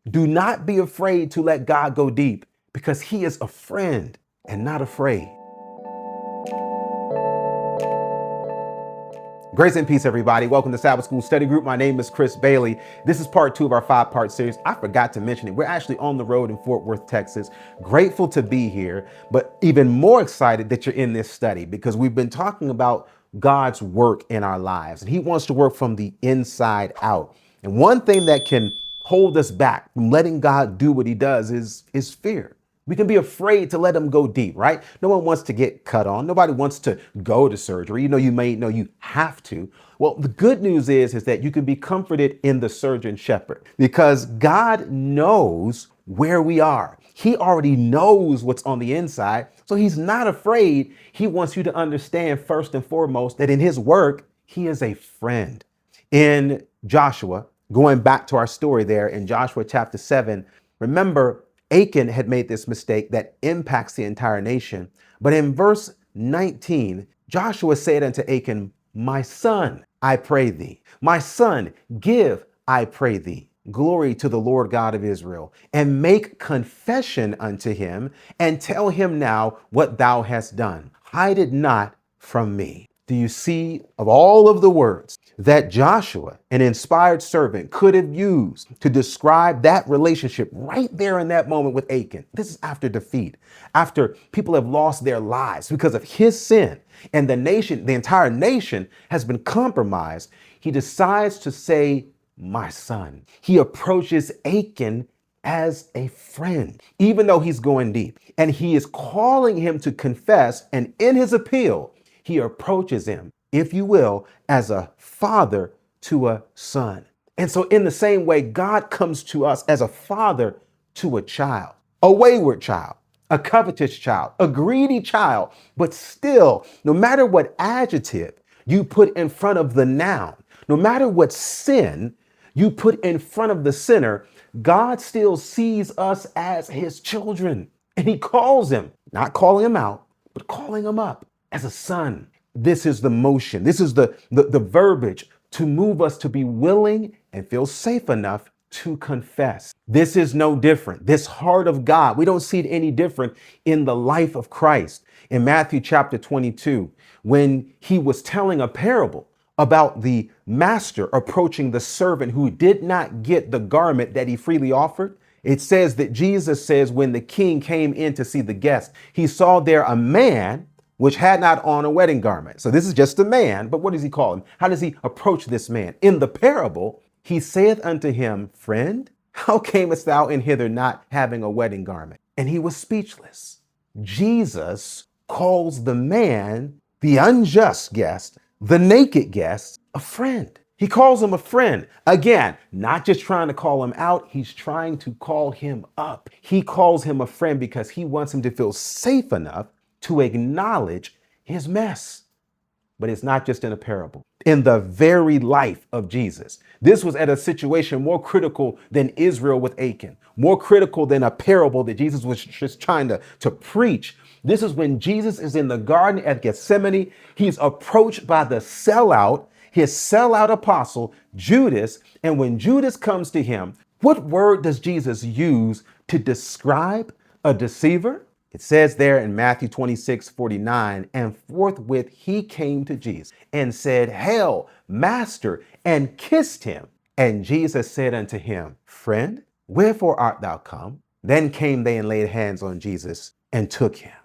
Do not be afraid to let God go deep because he is a friend and not afraid. Grace and peace, everybody. Welcome to Sabbath School Study Group. My name is Chris Bailey. This is part 2 of our 5-part series. I forgot to mention it. We're actually on the road in Fort Worth, Texas. Grateful to be here, but even more excited that you're in this study because we've been talking about God's work in our lives, and he wants to work from the inside out. And one thing that can hold us back from letting God do what he does is fear. We can be afraid to let him go deep, right? No one wants to get cut on. Nobody wants to go to surgery. You may know you have to. Well, the good news is that you can be comforted in the surgeon shepherd because God knows where we are. He already knows what's on the inside. So he's not afraid. He wants you to understand first and foremost that in his work, he is a friend. In Joshua, going back to our story there in Joshua chapter 7, remember, Achen had made this mistake that impacts the entire nation. But in verse 19, Joshua said unto Achen, my son, I pray thee. My son, give, I pray thee, glory to the Lord God of Israel, and make confession unto him, and tell him now what thou hast done. Hide it not from me. Do you see, of all of the words that Joshua, an inspired servant, could have used to describe that relationship right there in that moment with Achen? This is after defeat, after people have lost their lives because of his sin, and the entire nation has been compromised. He decides to say, my son. He approaches Achen as a friend, even though he's going deep, and he is calling him to confess. And in his appeal, he approaches him, if you will, as a father to a son. And so in the same way, God comes to us as a father to a child, a wayward child, a covetous child, a greedy child. But still, no matter what adjective you put in front of the noun, no matter what sin you put in front of the sinner, God still sees us as his children. And he calls him, not calling him out, but calling him up as a son. This is the motion. This is the verbiage to move us to be willing and feel safe enough to confess. This is no different. This heart of God, we don't see it any different in the life of Christ. In Matthew chapter 22, when he was telling a parable about the master approaching the servant who did not get the garment that he freely offered, it says that Jesus says when the king came in to see the guest, he saw there a man which had not on a wedding garment. So this is just a man, but what does he call him? How does he approach this man? In the parable, he saith unto him, friend, how camest thou in hither not having a wedding garment? And he was speechless. Jesus calls the man, the unjust guest, the naked guest, a friend. He calls him a friend. Again, not just trying to call him out, he's trying to call him up. He calls him a friend because he wants him to feel safe enough to acknowledge his mess. But it's not just in a parable. In the very life of Jesus, this was at a situation more critical than Israel with Achen, more critical than a parable that Jesus was just trying to preach. This is when Jesus is in the Garden of Gethsemane. He's approached by the sellout, his sellout apostle, Judas. And when Judas comes to him, what word does Jesus use to describe a deceiver? It says there in Matthew 26:49, and forthwith he came to Jesus and said, Hail, Master, and kissed him. And Jesus said unto him, Friend, wherefore art thou come? Then came they and laid hands on Jesus and took him.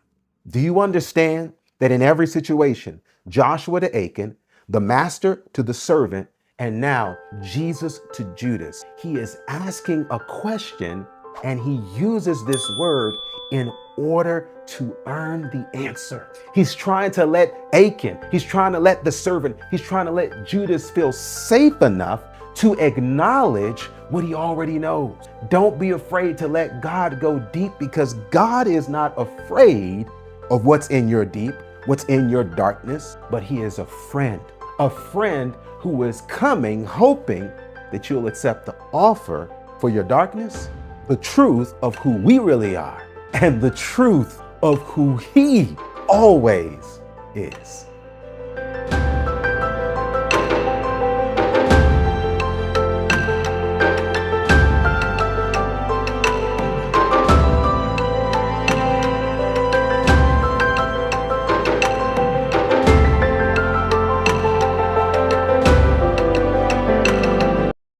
Do you understand that in every situation, Joshua to Achen, the master to the servant, and now Jesus to Judas, he is asking a question and he uses this word in order to earn the answer. He's trying to let Achen, he's trying to let the servant, he's trying to let Judas feel safe enough to acknowledge what he already knows. Don't be afraid to let God go deep because God is not afraid of what's in your deep, what's in your darkness, but he is a friend who is coming, hoping that you'll accept the offer for your darkness, the truth of who we really are, and the truth of who he always is.